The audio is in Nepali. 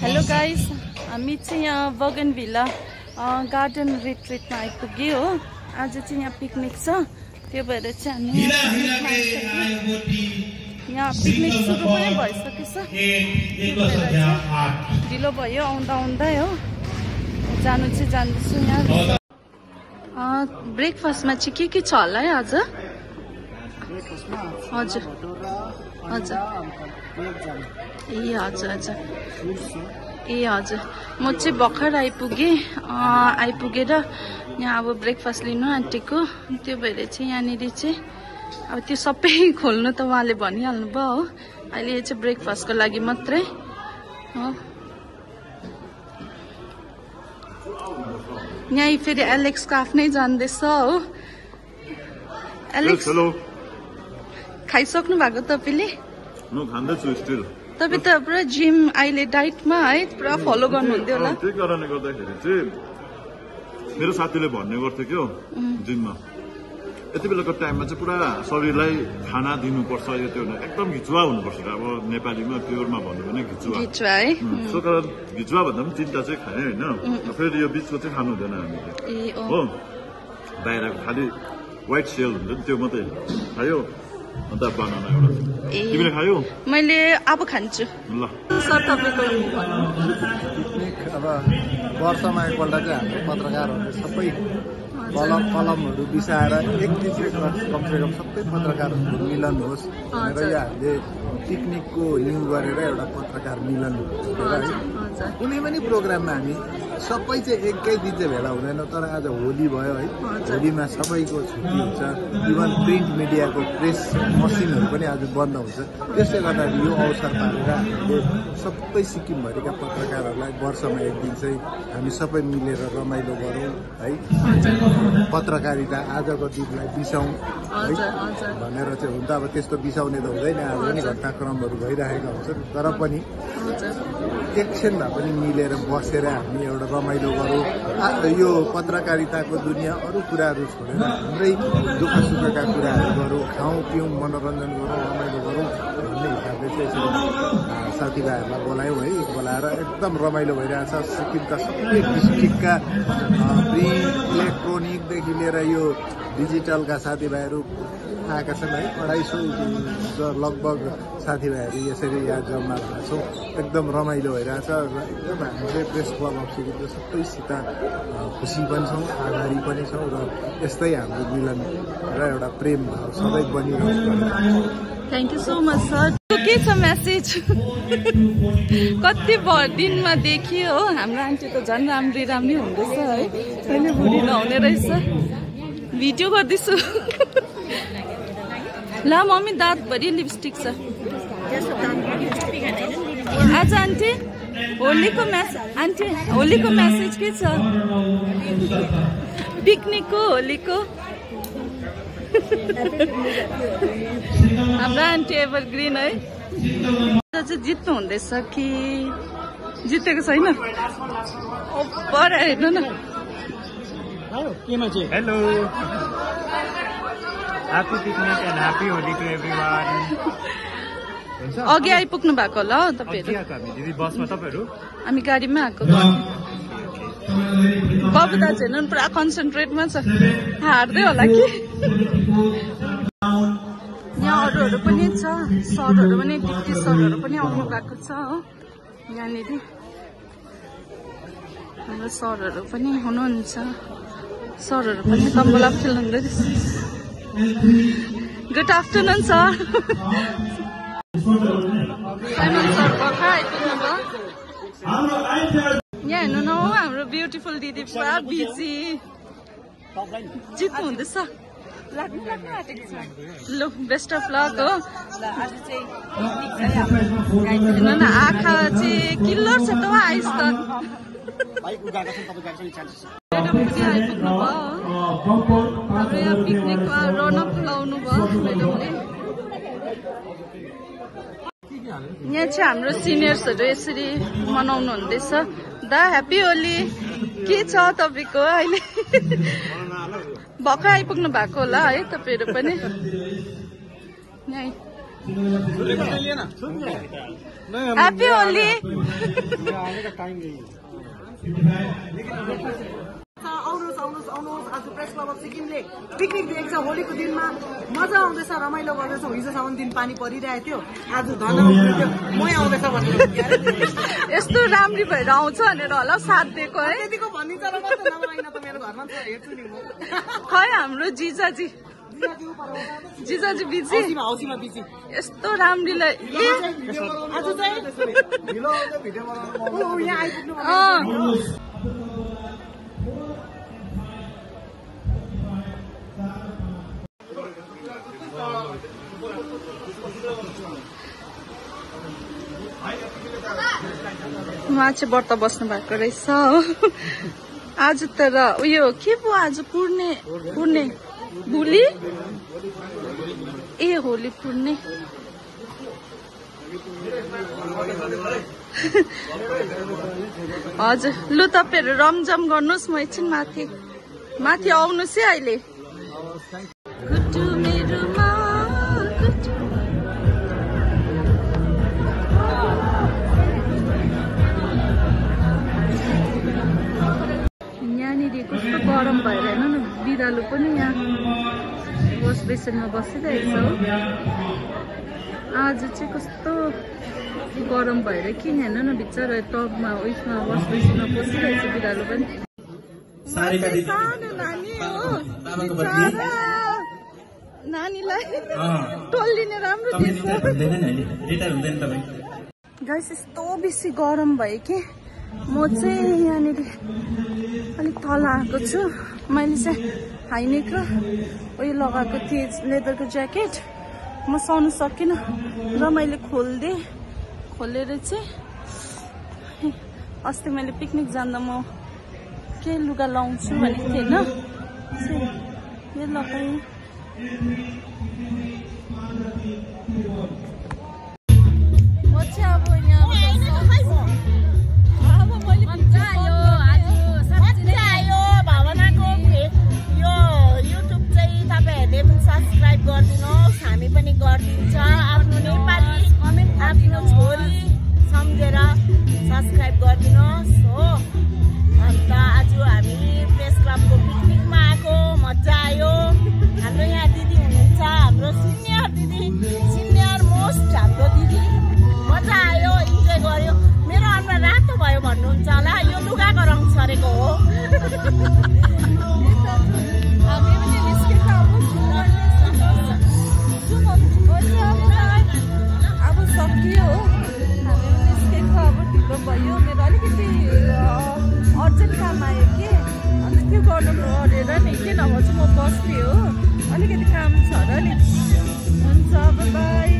हेलो गाइस, हामी चाहिँ यहाँ बगनभिला गार्डन रिट्रिटमा आइपुग्यो हो। आज चाहिँ यहाँ पिकनिक छ, त्यो भएर चाहिँ हामी यहाँ पिकनिक सुरु पनि भइसकेछ। ढिलो भयो आउँदा आउँदै हो, जानु चाहिँ जान्दैछु। यहाँ ब्रेकफास्टमा चाहिँ के छ होला है आज? हजुर हजुर, ए हजुर हजुर, ए हजुर। म चाहिँ भर्खर आइपुगेर यहाँ अब ब्रेकफास्ट लिनु आँटेको, त्यो भएर चाहिँ यहाँनिर चाहिँ अब त्यो सबै खोल्नु त उहाँले भनिहाल्नु भयो हो। अहिले चाहिँ ब्रेकफास्टको लागि मात्रै हो। यहाँ फेरि एलेक्सको आफ्नै जान्दैछ हो। एलेक्स, खाइसक्नु भएको तपाईँले? तपाईँ त पुरा जिम अहिले डाइटमा है, पुरा फलो गर्नुहुन्थ्यो होला। त्यही कारणले गर्दाखेरि चाहिँ मेरो साथीले भन्ने गर्थ्यो क्या जिममा, यति बेलाको टाइममा चाहिँ पुरा शरीरलाई खाना दिनुपर्छ, यो त्यो एकदम घिचुवा हुनुपर्छ। अब नेपालीमा प्योरमा भन्नु भने घिचुवा है। सो कारण घिचुवा भन्दा पनि 3टा चाहिँ खाएँ होइन। फेरि यो बिचको चाहिँ खानु हुँदैन हामीले हो। बाहिरको खालि व्हाइट सेल हुन्छ नि, त्यो मात्रै खायो। अन्त बनाना एउटा तिमीले खायौ? मैले अब खान्छु। ल सर, तपाईँको अब वर्षमा एकपल्ट चाहिँ हाम्रो पत्रकारहरूले सबै कलमहरू बिसाएर एक दिन कमसेकम सबै पत्रकारहरूको मिलन होस् भनेर यो हामीले पिकनिकको न्यू गरेर एउटा पत्रकार मिलन है। कुनै पनि प्रोग्राममा हामी सबै चाहिँ एकै दिन चाहिँ भेला हुँदैन। तर आज होली भयो है, होलीमा सबैको छुट्टी हुन्छ। इभन प्रिन्ट मिडियाको प्रेस मसिनहरू पनि आज बन्द हुन्छ। त्यसले गर्दाखेरि यो अवसर पारेर हामीले सबै सिक्किमभरिका पत्रकारहरूलाई वर्षमा एक दिन चाहिँ हामी सबै मिलेर रमाइलो गरौँ है, पत्रकारिता आजको दिनलाई बिसाउँ है भनेर चाहिँ हुन त अब त्यस्तो बिसाउने त हुँदैन, आज पनि घटनाक्रमहरू भइरहेका हुन्छन्। तर पनि एकछिन भए पनि मिलेर बसेर हामी एउटा रमाइलो गरौँ। यो पत्रकारिताको दुनियाँ अरू कुराहरू छोडेर हाम्रै दुःख सुखका कुराहरू गरौँ, खाउँ पिउँ, मनोरञ्जन गरौँ, रमाइलो गरौँ भन्ने हिसाबले चाहिँ साथीभाइहरूलाई बोलायौँ है। बोलाएर एकदम रमाइलो भइरहेछ। सिक्किमका सबै डिस्ट्रिक्टका प्रिन्ट इलेक्ट्रोनिकदेखि लिएर यो डिजिटलका साथीभाइहरू आएका छन् है। 250 लगभग साथीभाइहरू यसरी यहाँ जम्मा भएका छौँ। एकदम रमाइलो भइरहेछ र एकदम हामी चाहिँ प्रेस क्लब अफ सिक्किमको सबैसित खुसी पनि छौँ, आभारी पनि छौँ र यस्तै हाम्रो मिलन र एउटा प्रेम भाव सधैँ बनिरहोस्। Thank you so much sir. के छ म्यासेज? कति दिनमा देखियो हो, हाम्रो आन्टी त झन् राम्रै हुँदैछ है, कहिले बुढी नहुने रहेछ। भिडियो गर्दैछु। ल मम्मी, दाँतभरि लिपस्टिक छ आज। आन्टी होलीको म्यासेज के छ? पिकनिकको होलीको हाम्रो आन्टी एभरग्रिन है। आज चाहिँ जित्नु हुँदैछ कि जितेको छैन? पर हेर्नु न। Hello, happy picnic and happy Holi to everyone. अघि आइपुग्नु भएको होला हो तपाईँहरू? बसमा तपाईँहरू? हामी गाडीमा आएको। बाबु दाजु हेर्नु पुरा कन्सन्ट्रेटमा छ, हार्दै होला कि। यहाँ अरूहरू पनि छ, सरहरू पनि, डिप्टी सरहरू पनि आउनु भएको छ हो। यहाँनिर हाम्रो सरहरू पनि हुनुहुन्छ, सरहरू पनि तम्बला खेल्नुहुँदै रहेछ। Good afternoon sir. Simon sir भर्खर आइपुग्नु भयो। यहाँ हेर्नु न हो, हाम्रो ब्युटिफुल दिदी पुरा बिजी। जित्नु हुँदैछ। लु, बेस्ट अफ लक हो। हेर्नु न, आँखा चाहिँ किल्लर छ त आइस त। आइपुग्नु भयो हाम्रो यहाँ पिकनिकमा रौनक लाउनु भयो म्याडमले। यहाँ चाहिँ हाम्रो सिनियर्सहरू यसरी मनाउनु हुँदैछ। दा ह्याप्पी होली। के छ तपाईँको अहिले? भर्खर आइपुग्नु भएको होला है तपाईँहरू पनि? ह्याप्पी होली। आउनुहोस् आज प्रेस क्लब अफ सिक्किमले पिकनिक दिएको छ होलीको दिनमा मजा आउँदैछ रमाइलो गर्दैछौँ हिजोसम्म दिन पानी परिरहेको थियो आज धन मै आउँदैछ भनेर यस्तो राम्री भएर आउँछ भनेर होला साथ दिएको है त्यतिको भनिन्छ र मात्र नभएन त मेरो घरमा हेर्छु नि म खै हाम्रो जिजाजी बिजी हौसीमा बिजी यस्तो राम्रीलाई आज चाहिँ यहाँ आइपुग्नु उहाँ चाहिँ व्रत बस्नु भएको रहेछ हो आज तर उयो के पो आज पुर्णे भोलि ए होली पुर्णे हजुर लु तपाईँहरू रमझम गर्नुहोस् म एकछिन माथि आउनुहोस् है अहिले यहाँनिर कस्तो गरम भएर हेर्नु न बिरालो पनि यहाँ वास बेसिनमा बसिरहेको छ हो आज चाहिँ कस्तो गरम भएर कि हेर्नु न बिचरा टबमा उयसमा वास बेसिनमा बसिरहेको छ बिरालो पनि सानो नानी हो नानीलाई टोल्लिने राम्रो गाइस यस्तो बेसी गरम भयो कि म चाहिँ यहाँनिर अलिक तल आएको छु मैले चाहिँ हाइनेक र उयो लगाएको थिएँ लेदरको ज्याकेट म सहनु सकिनँ र मैले खोलेर चाहिँ अस्ति मैले पिकनिक जाँदा म के लुगा लाउँछु भनेको थिएँ होइन यो लगाएँ म चाहिँ अब सब्सक्राइब गरिदिनुहोस् हामी पनि गरिदिन्छ आफ्नो नेपाली आफ्नो छोरी सम्झेर सब्सक्राइब गरिदिनुहोस् हो अन्त आज हामी प्रेस क्लबको पिकनिकमा आएको मजा आयो हाम्रो यहाँ दिदी हुनुहुन्छ हाम्रो सिनियर मोस्ट हाम्रो दिदी मजा आयो इन्जोय गर्यो मेरो अनुहार रातो भयो भन्नुहुन्छ होला यो लुगाको रङ सरेको हो अब सकियो हो हामी निस्केको अब ढिलो भयो मेरो अलिकति अर्जेन्ट काम आयो कि अन्त त्यो गर्नु परेर नि के नभए चाहिँ म बस्थेँ हो अलिकति काम छ र नि हुन्छ बाई